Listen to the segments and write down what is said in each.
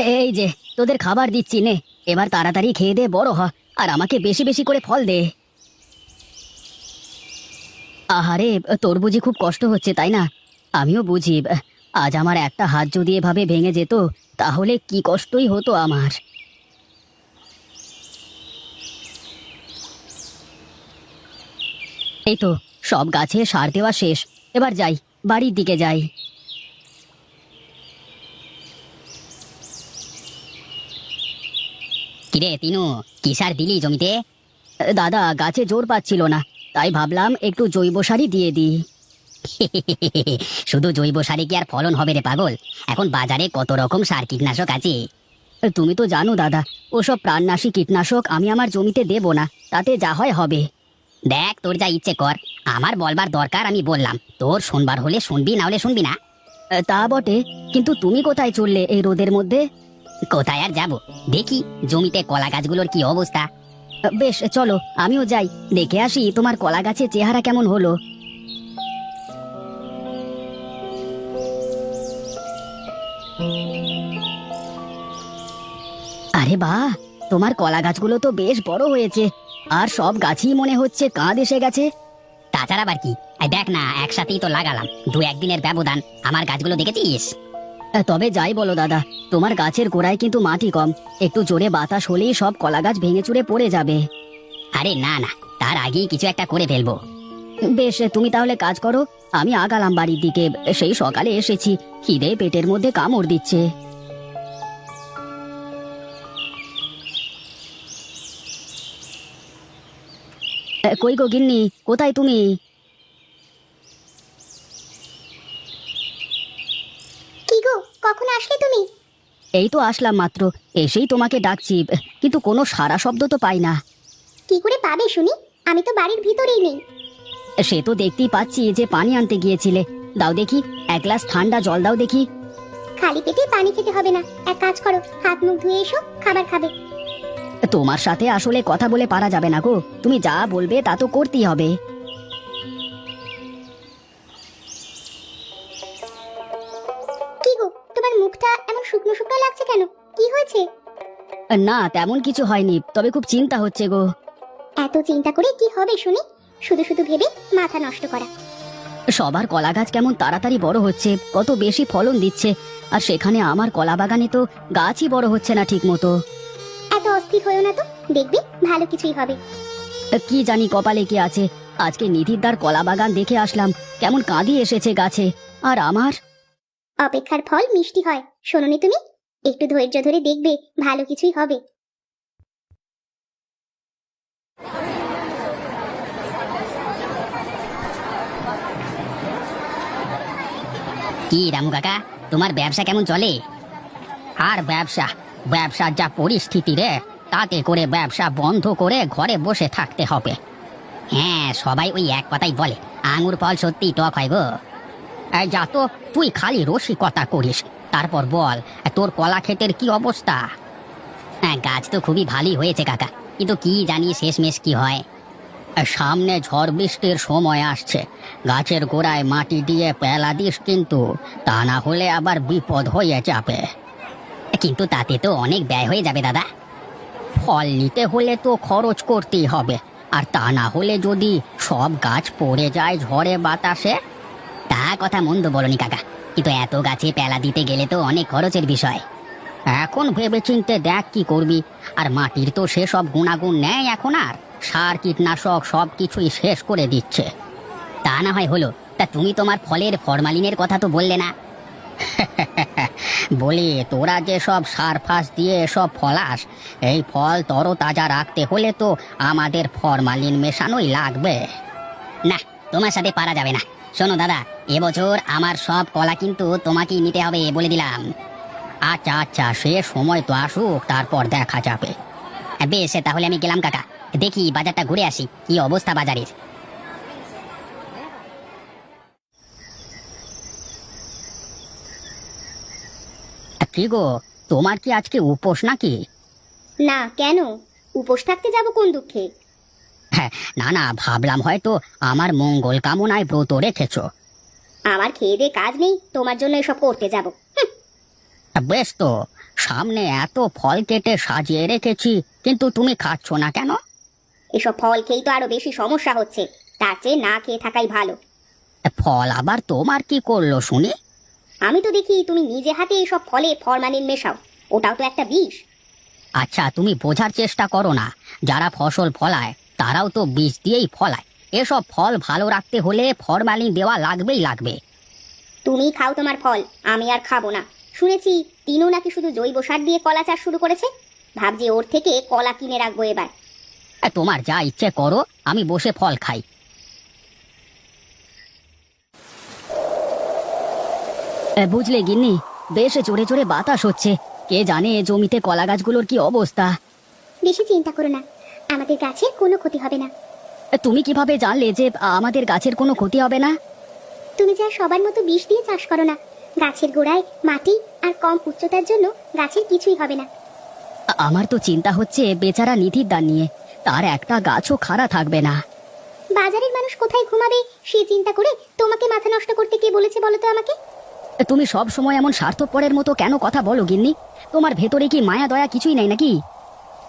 এই যে তোদের খাবার দিচ্ছি নে, এবার তাড়াতাড়ি খেয়ে দে, বড় হ, আর আমাকে বেশি বেশি করে ফল দে। আহারে, তোর বুঝি খুব কষ্ট হচ্ছে তাই না? আমিও বুঝি। আজ আমার একটা হাত যদি এভাবে ভেঙে যেত তাহলে কি কষ্টই হতো আমার। এই তো সব গাছে সার দেওয়া শেষ, এবার যাই, বাড়ির দিকে যাই। কিরে তিনু, কি সার দিলি জমিতে? দাদা, গাছে জোর পাচ্ছিল না, তাই ভাবলাম একটু জৈব সারই দিয়ে দিই। শুধু জৈব সারে কি আর ফলন হবে রে পাগল? এখন বাজারে কত রকম সার কীটনাশক আছে। তুমি তো জানো দাদা, ওসব প্রাণনাশী কীটনাশক আমি আমার জমিতে দেব না, তাতে যা হয় হবে। দেখ, তোর যা ইচ্ছে কর, আমার বলবার দরকার আমি বললাম, তোর শুনবার হলে শুনবি, না হলে শুনবি না। তা বটে, কিন্তু তুমি কোথায় চললে এই রোদের মধ্যে? কোথায় আর যাব, দেখি জমিতে কলা গাছগুলোর কি অবস্থা। বেশ, চলো আমিও যাই, দেখে আসি তোমার কলা গাছের চেহারা কেমন হলো। আরে বাহ, তোমার কলা গাছগুলো তো বেশ বড় হয়েছে, আর সব গাছই মনে হচ্ছে কাঁধ এসে গেছে। তাছাড়া আবার কি, এই দেখ না, একসাথেই তো লাগালাম, দু একদিনের ব্যবধান, আমার গাছগুলো দেখেছিস? তবে যাই বলো দাদা, তোমার গাছের গোড়ায় কিন্তু মাটি কম, একটু জোরে বাতাস হলেই সব কলা গাছ ভেঙে চুরে পড়ে যাবে। আরে না না, তার আগেই কিছু একটা করে ফেলবো। বেশ, তুমি তাহলে কাজ করো, আমি আগালাম বাড়ির দিকে, সেই সকালে এসেছি, খিদে পেটের মধ্যে কামড় দিচ্ছে। কই গো গিন্নি, কোথায় তুমি? কি গো, কখন আসলে তুমি? এই তো আসলাম মাত্র, এসেই তোমাকে ডাকছি, কিন্তু কোনো সাড়া শব্দ তো পাই না। কি করে পাবে শুনি, আমি তো বাড়ির ভিতরেই নেই। সে তো দেখতেই পাচ্ছি যে পানি আনতে গিয়েছিলে, দাও দেখি, এক গ্লাস ঠান্ডা জল দাও দেখি। খালি পেটে পানি খেতে হবে না, এক কাজ করো, হাত মুখ ধুয়ে এসো, খাবার খাবে। তোমার সাথে আসলে কথা বলে পারা যাবে না গো, তুমি যা বলবে তা তো করতেই হবে। কি গো, তোমার মুখটা এমন শুকনো শুকনো লাগছে কেন, কি হয়েছে? না, তেমন কিছু হয়নি, তবে খুব চিন্তা হচ্ছে গো। এত চিন্তা করে কি হবে শুনি, শুধু শুধু ভেবে মাথা নষ্ট করা। সবার কলা গাছ কেমন তাড়াতাড়ি বড় হচ্ছে, কত বেশি ফলন দিচ্ছে, আর সেখানে আমার কলা বাগানে তো গাছই বড় হচ্ছে না ঠিক মতো। এত অস্থির হয়েও না তো, দেখবি ভালো কিছুই হবে। কি জানি কপালে কি আছে, আজকে নিধিরদার কলা বাগান দেখে আসলাম, কেমন কাঁদি এসেছে গাছে, আর আমার। অপেক্ষার ফল মিষ্টি হয়, শোনোনি তুমি? একটু ধৈর্য ধরে দেখবে ভালো কিছুই হবে। কি রামু কাকা, তোমার ব্যবসা কেমন চলে? আর ব্যবসা, ব্যবসার যা পরিস্থিতি রে, তাতে করে ব্যবসা বন্ধ করে ঘরে বসে থাকতে হবে। হ্যাঁ, সবাই ওই এক কথাই বলে, আঙুর ফল সত্যি টক হয় গো। এই যা তো, তুই খালি রসিকতা করিস, তারপর বল, তোর কলা ক্ষেতের কি অবস্থা? হ্যাঁ, গাছ তো খুবই ভালোই হয়েছে কাকা, কিন্তু কি জানি শেষমেশ কি হয়। সামনে ঝড় বৃষ্টির সময় আসছে, গাছের গোড়ায় মাটি দিয়ে পেলা দিস কিন্তু, তা না হলে আবার বিপদ হয়ে যাবে। কিন্তু তাতে তো অনেক ব্যয় হয়ে যাবে দাদা। ফল নিতে হলে তো খরচ করতেই হবে, আর তা না হলে যদি সব গাছ পড়ে যায় ঝড়ে বাতাসে। তা কথা মন্দ বলনি কাকা, কিন্তু এত গাছে পেলা দিতে গেলে তো অনেক খরচের বিষয়। এখন ভেবেচিন্তে দেখ কি করবি, আর মাটির তো সেসব গুণাগুণ নেই এখন, আর সার কীটনাশক সব কিছুই শেষ করে দিচ্ছে। তা না হয় হলো, তা তুমি তোমার ফলের ফরমালিনের কথা তো বললে না। বলি, তোরা যে সব সার ফাস দিয়ে সব ফলাস, এই ফল তরতাজা রাখতে হলে তো আমাদের ফরমালিন মেশানোই লাগবে। না, তোমার সাথে পারা যাবে না। শোনো দাদা, এবছর আমার সব কলা কিন্তু তোমাকেই নিতে হবে বলে দিলাম। আচ্ছা আচ্ছা, সে সময় তো আসুক, তারপর দেখা যাবে। বেশ, তাহলে আমি গেলাম কাকা, দেখি বাজারটা ঘুরে আসি, কি অবস্থা বাজারের। কি গো, তোমার কি আজকে উপোস নাকি? না, কেন? উপোস থাকতে যাব কোন দুঃখে? হ্যাঁ, না না, ভাবলাম হয়তো আমার মঙ্গল কামনায় ব্রত রেখেছো। আমার খেয়ে দে কাজ নেই, তোমার জন্য এসব করতে যাব? বেশ তো, সামনে এত ফল কেটে সাজিয়ে রেখেছি, কিন্তু তুমি খাচ্ছ না কেন? এসব ফল খেয়েই তো আরো বেশি সমস্যা হচ্ছে, তার চেয়ে না খেয়ে থাকাই ভালো। ফল আবার তোমার কি করলো শুনি? আমি তো দেখি তুমি নিজে হাতে এসব ফলে ফরমালিন মেশাও, ওটাও তো একটা বিষ। আচ্ছা, তুমি বোঝার চেষ্টা করো না, যারা ফসল ফলায় তারাও তো বীজ দিয়েই ফলায়। এসব ফল ভালো রাখতে হলে ফরমালিন দেওয়া লাগবেই লাগবে। তুমি খাও তোমার ফল, আমি আর খাবো না। শুনেছি তিনও নাকি শুধু জৈব সার দিয়ে কলা চাষ শুরু করেছে, ভাবছি ওর থেকে কলা কিনে রাখবো এবার। তোমার যা ইচ্ছে করো, আমি বসে ফল খাই। বুঝলে গিন্নি, বেশ জোরে জোরে বাতাস হচ্ছে। কে জানে জমিতে কলা গাছগুলোর কি অবস্থা। বেশি চিন্তা করো না, আমাদের গাছের কোনো ক্ষতি হবে না। তুমি কিভাবে জানলে যে আমাদের গাছের কোনো ক্ষতি হবে না? তুমি যা সবার মতো বিষ দিয়ে চাষ করো না, গাছের গোড়ায় মাটি আর কম উচ্চতার জন্য গাছের কিছুই হবে না। আমার তো চিন্তা হচ্ছে বেচারা নিধির দান নিয়ে, তার একটা গাছও খাড়া থাকবে না। বাজারের মানুষ কোথায় ঘুমাবে সে চিন্তা করে তোমাকে মাথা নষ্ট করতে কে বলেছে বলো তো আমাকে? তুমি সব সময় এমন স্বার্থপরের মতো কেন কথা বলো গিন্নি? তোমার ভেতরে কি মায়া দয়া কিছুই নেই নাকি?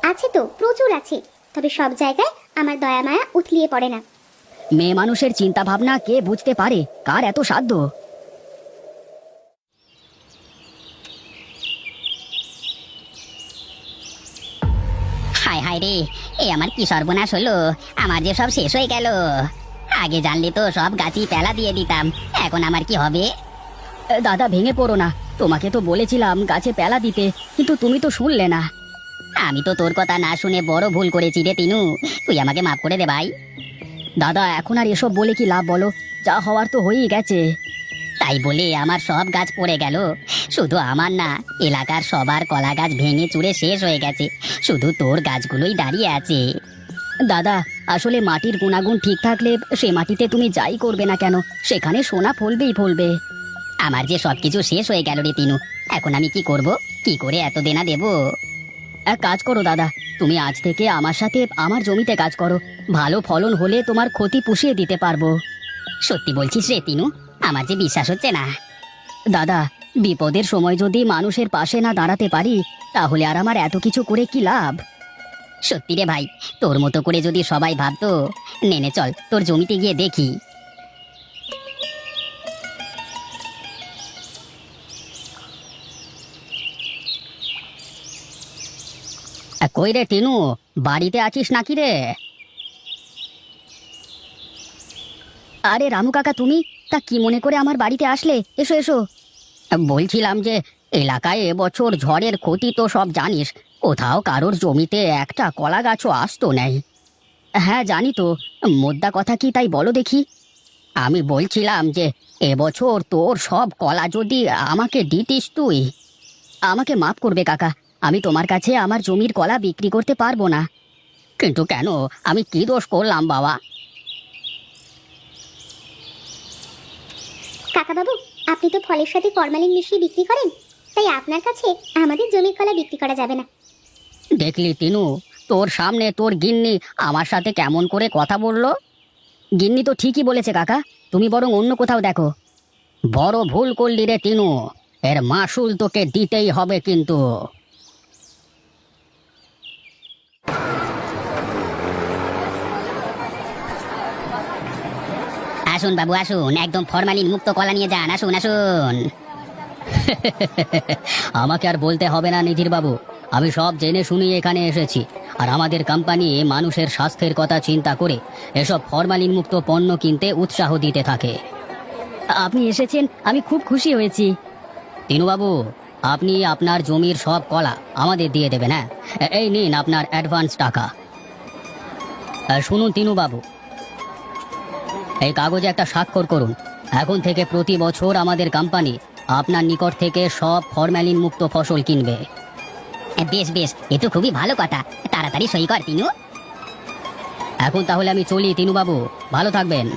আছে তো, প্রচুর আছে, তবে সব জায়গায় আমার দয়া মায়া উথলিয়ে পড়ে না। মেয়ে মানুষের চিন্তা ভাবনা কে বুঝতে পারে? কার এত সাধ্য? হায় হায় রে, এ আমার কি সর্বনাশ হলো! আমার যে সব শেষ হয়ে গেল। আগে জানলে তো সব গাছই পেলা দিয়ে দিতাম, এখন আমার কি হবে? দাদা, ভেঙে পড়ো না, তোমাকে তো বলেছিলাম গাছে পেলা দিতে, কিন্তু তুমি তো শুনলে না। আমি তো তোর কথা না শুনে বড় ভুল করেছি রে তিনু, তুই আমাকে মাফ করে দে ভাই। দাদা, এখন আর এসব বলে কি লাভ বলো? যা হওয়ার তো হয়েই গেছে। তাই বলে আমার সব গাছ পড়ে গেল? শুধু আমার না, এলাকার সবার কলা গাছ ভেঙে চুরে শেষ হয়ে গেছে, শুধু তোর গাছগুলোই দাঁড়িয়ে আছে। দাদা, আসলে মাটির গুণাগুণ ঠিক থাকলে সে মাটিতে তুমি যাই করবে না কেন, সেখানে সোনা ফলবেই ফলবে। আমার যে সবকিছু শেষ হয়ে গেল রে তিনু, এখন আমি কি করব? কি করে এত দেনা দেব? এক কাজ করো দাদা, তুমি আজ থেকে আমার সাথে আমার জমিতে কাজ করো, ভালো ফলন হলে তোমার ক্ষতি পুষিয়ে দিতে পারবো। সত্যি বলছিস রে তিনু? আমার যে বিশ্বাস হচ্ছে না। দাদা, বিপদের সময় যদি মানুষের পাশে না দাঁড়াতে পারি, তাহলে আর আমার এত কিছু করে কি লাভ? সত্যি রে ভাই, তোর মতো করে যদি সবাই ভাবতো। নেনে চল, তোর জমিতে গিয়ে দেখি। কই রে টিনু, বাড়িতে আছিস নাকি রে? আরে রামু কাকা, তুমি তা কি মনে করে আমার বাড়িতে আসলে? এসো এসো। বলছিলাম যে এলাকায় এবছর ঝড়ের ক্ষতি তো সব জানিস, কোথাও কারোর জমিতে একটা কলা গাছও আসতো নেই। হ্যাঁ জানি তো, মোদ্দা কথা কি তাই বলো দেখি। আমি বলছিলাম যে এবছর তোর সব কলা যদি আমাকে দিতিস তুই। আমাকে মাফ করবে কাকা, আমি তোমার কাছে আমার জমির কলা বিক্রি করতে পারবো না। কিন্তু কেন? আমি কি দোষ করলাম বাবা? কাকা বাবু, আপনি তো ফলের সাথে ফরমালিন মিশিয়ে বিক্রি করেন, তাই আপনার কাছে আমাদের জমির কলা বিক্রি করা যাবে না। দেখলি তিনু, তোর সামনে তোর গিন্নি আমার সাথে কেমন করে কথা বললো। গিন্নি তো ঠিকই বলেছে কাকা, তুমি বরং অন্য কোথাও দেখো। বড় ভুল করলি রে তিনু, এর মাসুল তোকে দিতেই হবে কিন্তু। আসুন বাবু আসুন, একদম ফরমালিন মুক্ত কলা নিয়ে যান, আসুন আসুন। আমাকে আর বলতে হবে না নিধির বাবু, আমি সব জেনে শুনি এখানে এসেছি। আর আমাদের কোম্পানি মানুষের স্বাস্থ্যের কথা চিন্তা করে এসব ফরমালিন মুক্ত পণ্য কিনতে উৎসাহ দিতে থাকে। আপনি এসেছেন, আমি খুব খুশি হয়েছি। তিনুবাবু, আপনি আপনার জমির সব কলা আমাদের দিয়ে দেবেন। হ্যাঁ, এই নিন আপনার অ্যাডভান্স টাকা। শুনুন তিনুবাবু, এই কাগজে একটা স্বাক্ষর করুন। এখন থেকে প্রতি বছর আমাদের কোম্পানি আপনার নিকট থেকে সব ফরমালিন মুক্ত ফসল কিনবে। বেশ বেশ, এ তো খুবই ভালো কথা, তাড়াতাড়ি সই কর তিনু। এখন তাহলে আমি চলি তিনুবাবু, ভালো থাকবেন।